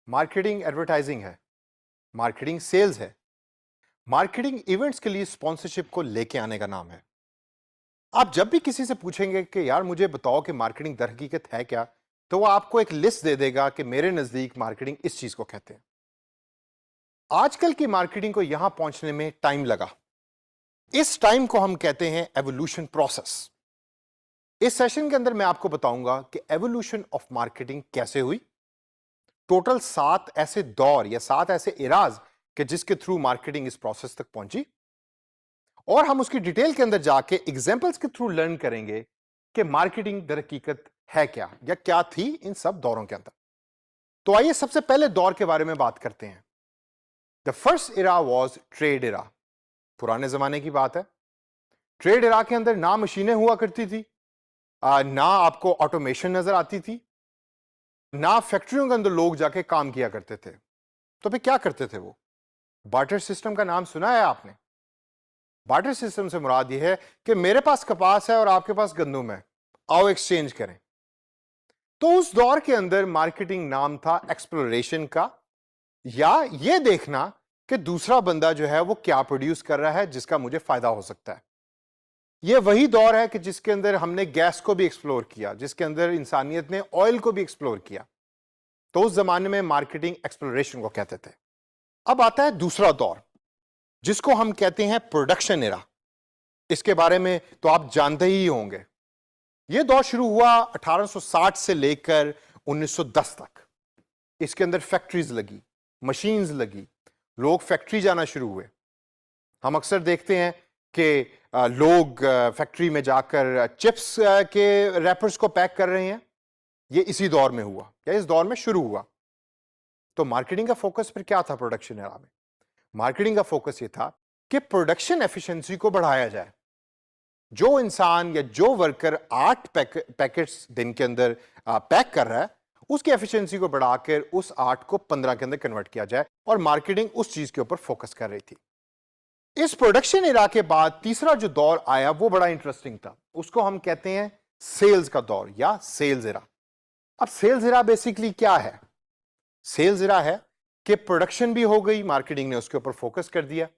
Marketing advertising है, marketing sales है, marketing events के लिए स्पॉन्सरशिप को लेके आने का नाम है। आप जब भी किसी से पूछेंगे कि यार मुझे बताओ कि मार्केटिंग दर हकीकत है क्या, तो वो आपको एक लिस्ट दे देगा कि मेरे नजदीक मार्केटिंग इस चीज को कहते हैं। आजकल की मार्केटिंग को यहां पहुंचने में टाइम लगा। इस टाइम को हम कहते हैं एवोल्यूशन प्रोसेस। इस सेशन के अंदर मैं आपको बताऊंगा कि एवोल्यूशन ऑफ मार्केटिंग कैसे हुई। टोटल 7 ऐसे दौर या 7 ऐसे इराज कि जिसके थ्रू मार्केटिंग इस प्रोसेस तक पहुंची, और हम उसकी डिटेल के अंदर जाके एग्जांपल्स के थ्रू लर्न करेंगे कि मार्केटिंग दर हकीकत है क्या या क्या थी इन सब दौरों के अंदर। तो आइए सबसे पहले दौर के बारे में बात करते हैं। The first era was trade era. पुराने जमाने की बात है। ट्रेड इरा के अंदर ना मशीनें हुआ करती थी, ना आपको ऑटोमेशन नजर आती थी, ना फैक्ट्रियों के अंदर लोग जाके काम किया करते थे। तो फिर क्या करते थे वो? बार्टर सिस्टम का नाम सुना है आपने? बार्टर सिस्टम से मुराद यह है कि मेरे पास कपास है और आपके पास गंदुम है, आओ एक्सचेंज करें। तो उस दौर के अंदर मार्केटिंग नाम था एक्सप्लोरेशन का, या यह देखना कि दूसरा बंदा जो है वो क्या प्रोड्यूस कर रहा है जिसका मुझे फायदा हो सकता है। यह वही दौर है कि जिसके अंदर हमने गैस को भी एक्सप्लोर किया, जिसके अंदर इंसानियत ने ऑयल को भी एक्सप्लोर किया। तो उस जमाने में मार्केटिंग एक्सप्लोरेशन को कहते थे। अब आता है दूसरा दौर जिसको हम कहते हैं प्रोडक्शन एरा। इसके बारे में तो आप जानते ही होंगे। यह दौर शुरू हुआ 1860 से लेकर 1910 तक। इसके अंदर फैक्ट्रीज लगी, मशीन्स लगी, लोग फैक्ट्री जाना शुरू हुए। हम अक्सर देखते हैं कि लोग फैक्ट्री में जाकर चिप्स के रैपर्स को पैक कर रहे हैं। यह इसी दौर में हुआ या इस दौर में शुरू हुआ। तो मार्केटिंग का फोकस फिर क्या था प्रोडक्शन एरा में? मार्केटिंग का फोकस यह था कि प्रोडक्शन एफिशिएंसी को बढ़ाया जाए। जो इंसान या जो वर्कर 8 पैकेट्स दिन के अंदर पैक कर रहा है, उसकी एफिशिएंसी को बढ़ाकर उस 8 को 15 के अंदर कन्वर्ट किया जाए, और मार्केटिंग उस चीज के ऊपर फोकस कर रही थी। इस प्रोडक्शन एरा के बाद तीसरा जो दौर आया वो बड़ा इंटरेस्टिंग था। उसको हम कहते हैं सेल्स का दौर या सेल्स एरा। अब सेल्स एरा बेसिकली क्या है? सेल्स एरा है कि प्रोडक्शन भी हो गई, मार्केटिंग ने उसके ऊपर फोकस कर दिया।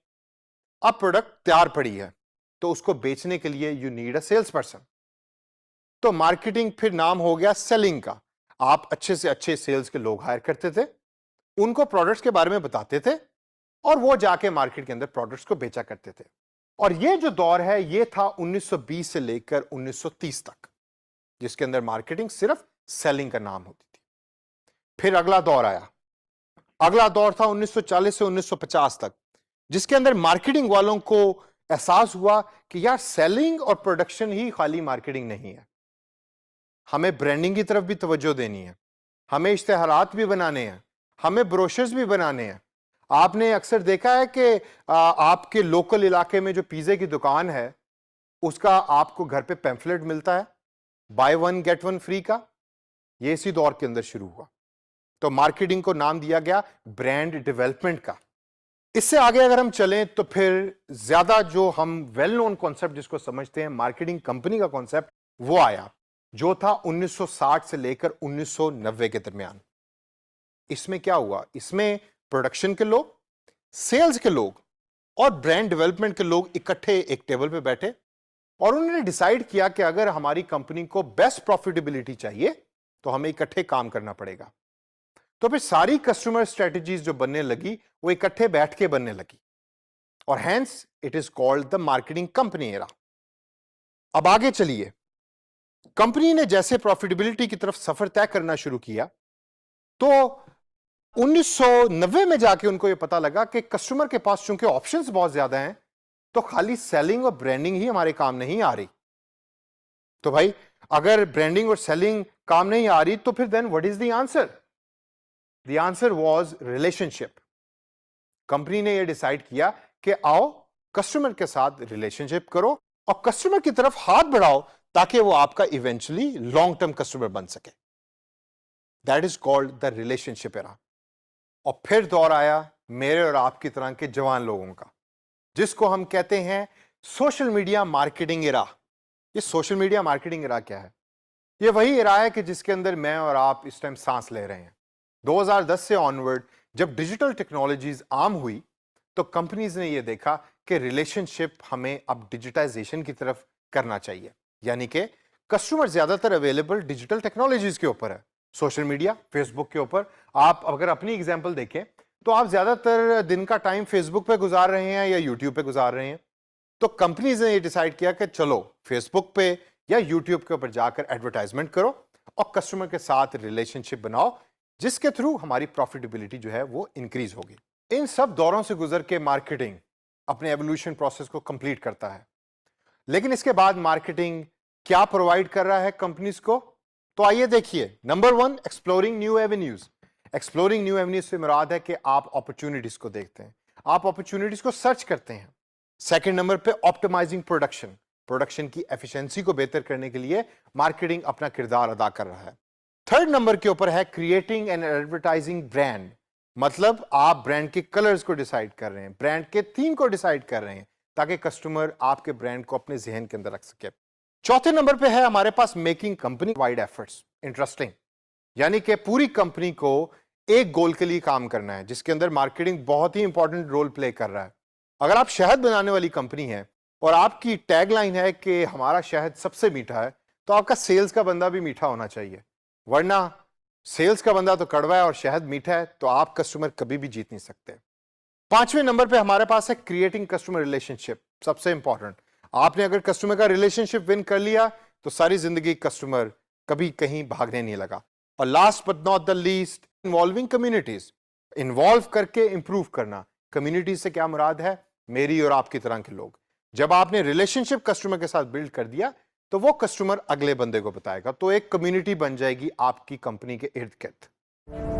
अब प्रोडक्ट तैयार पड़ी है तो उसको बेचने के लिए you need a sales person. तो मार्केटिंग फिर नाम हो गया सेलिंग का। आप अच्छे से अच्छे सेल्स के लोग हायर करते थे, उनको प्रोडक्ट्स के बारे में बताते थे, और वो जाके मार्केट के अंदर प्रोडक्ट्स को बेचा करते थे। और ये जो दौर है ये था 1920 से लेकर 1930 तक, जिसके अंदर मार्केटिंग सिर्फ सेलिंग का नाम होती थी। फिर अगला दौर आया। अगला दौर था 1940 से 1950 तक, जिसके अंदर मार्केटिंग वालों को एहसास हुआ कि यार सेलिंग और प्रोडक्शन ही खाली मार्केटिंग नहीं है, हमें ब्रांडिंग की तरफ भी तवज्जो देनी है, हमें इश्तेहारात भी बनाने हैं, हमें ब्रोशर्स भी बनाने हैं। आपने अक्सर देखा है कि आपके लोकल इलाके में जो पिज़्ज़े की दुकान है उसका आपको घर पे पैम्फलेट मिलता है, by one get one free का। ये इसी दौर के अंदर शुरू हुआ। तो मार्केटिंग को नाम दिया गया ब्रांड डेवलपमेंट का। इससे आगे अगर हम चलें तो फिर ज्यादा जो हम वेल नोन कॉन्सेप्ट जिसको समझते हैं मार्केटिंग कंपनी का कॉन्सेप्ट, वो आया जो था 1960 से लेकर 1990 के दरमियान। इसमें क्या हुआ? इसमें प्रोडक्शन के लोग, सेल्स के लोग और ब्रांड डेवलपमेंट के लोग इकट्ठे एक टेबल पे बैठे, और उन्होंने डिसाइड किया कि अगर हमारी कंपनी को बेस्ट प्रॉफिटेबिलिटी चाहिए तो हमें इकट्ठे काम करना पड़ेगा। तो फिर सारी कस्टमर स्ट्रेटजीज जो बनने लगी वो इकट्ठे बैठ के बनने लगी, और hence it is called the marketing company era. अब आगे चलिए। कंपनी ने जैसे प्रॉफिटेबिलिटी की तरफ सफर तय करना शुरू किया तो 1990 में जाके उनको यह पता लगा कि कस्टमर के पास चूंकि ऑप्शंस बहुत ज्यादा हैं, तो खाली सेलिंग और ब्रांडिंग ही हमारे काम नहीं आ रही। तो भाई अगर ब्रांडिंग और सेलिंग काम नहीं आ रही तो फिर then what is the answer? The answer was relationship. Company ने यह डिसाइड किया कि आओ कस्टमर के साथ रिलेशनशिप करो और कस्टमर की तरफ हाथ बढ़ाओ ताकि वो आपका इवेंचुअली लॉन्ग टर्म कस्टमर बन सके। That is called the relationship era. और फिर दौर आया मेरे और आपकी तरह के जवान लोगों का, जिसको हम कहते हैं सोशल मीडिया मार्केटिंग एरा। ये सोशल मीडिया मार्केटिंग एरा क्या है? ये वही एरा है कि जिसके अंदर मैं और आप इस टाइम सांस ले रहे हैं, 2010 से ऑनवर्ड जब डिजिटल टेक्नोलॉजीज आम हुई तो कंपनीज ने यह देखा कि रिलेशनशिप हमें अब डिजिटाइजेशन की तरफ करना चाहिए, यानी कि कस्टमर ज्यादातर अवेलेबल डिजिटल टेक्नोलॉजीज के ऊपर है, सोशल मीडिया, फेसबुक के ऊपर। आप अगर अपनी एग्जांपल देखें तो आप ज्यादातर दिन का टाइम फेसबुक पे गुजार रहे हैं या यूट्यूब पे गुजार रहे हैं। तो कंपनीज ने ये डिसाइड किया कि चलो फेसबुक पे या यूट्यूब के ऊपर जाकर एडवर्टाइजमेंट करो और कस्टमर के साथ रिलेशनशिप बनाओ, जिसके थ्रू हमारी प्रॉफिटेबिलिटी जो है वो इंक्रीज होगी। इन सब दौरों से गुजर के मार्केटिंग अपने एवोल्यूशन प्रोसेस को कंप्लीट करता है। लेकिन इसके बाद मार्केटिंग क्या प्रोवाइड कर रहा है कंपनीज को, तो आइए देखिए। Number 1, exploring new avenues. Exploring new avenues से मुराद है कि आप अपॉर्चुनिटीज को देखते हैं, आप अपॉर्चुनिटीज को सर्च करते हैं। सेकंड नंबर पे ऑप्टिमाइजिंग प्रोडक्शन, प्रोडक्शन की एफिशिएंसी को बेहतर करने के लिए मार्केटिंग अपना किरदार अदा कर रहा है। थर्ड नंबर के ऊपर है क्रिएटिंग एंड एडवर्टाइजिंग ब्रांड, मतलब आप ब्रांड के कलर्स को डिसाइड कर रहे हैं, ब्रांड के थीम को डिसाइड कर रहे हैं ताकि कस्टमर आपके ब्रांड को अपने जहन के अंदर रख सके। चौथे नंबर पे है हमारे पास making company wide efforts interesting, यानी कि पूरी कंपनी को एक गोल के लिए काम करना है, जिसके अंदर मार्केटिंग बहुत ही इंपॉर्टेंट रोल प्ले कर रहा है। अगर आप शहद बनाने वाली कंपनी है और आपकी टैगलाइन है कि हमारा शहद सबसे मीठा है, तो आपका सेल्स का बंदा भी मीठा होना चाहिए, वरना सेल्स का बंदा तो कड़वा है और शहद मीठा है तो आप कस्टमर कभी भी जीत नहीं सकते। पांचवें नंबर पे हमारे पास है क्रिएटिंग कस्टमर रिलेशनशिप, सबसे इंपॉर्टेंट। आपने अगर कस्टमर का रिलेशनशिप विन कर लिया तो सारी जिंदगी कस्टमर कभी कहीं भागने नहीं लगा। और last but not the least, involving communities, involve करके इंप्रूव करना। कम्युनिटीज से क्या मुराद है, मेरी और आपकी तरह के लोग। जब आपने रिलेशनशिप कस्टमर के साथ बिल्ड कर दिया तो वो कस्टमर अगले बंदे को बताएगा, तो एक कम्युनिटी बन जाएगी आपकी कंपनी के इर्द गिर्द।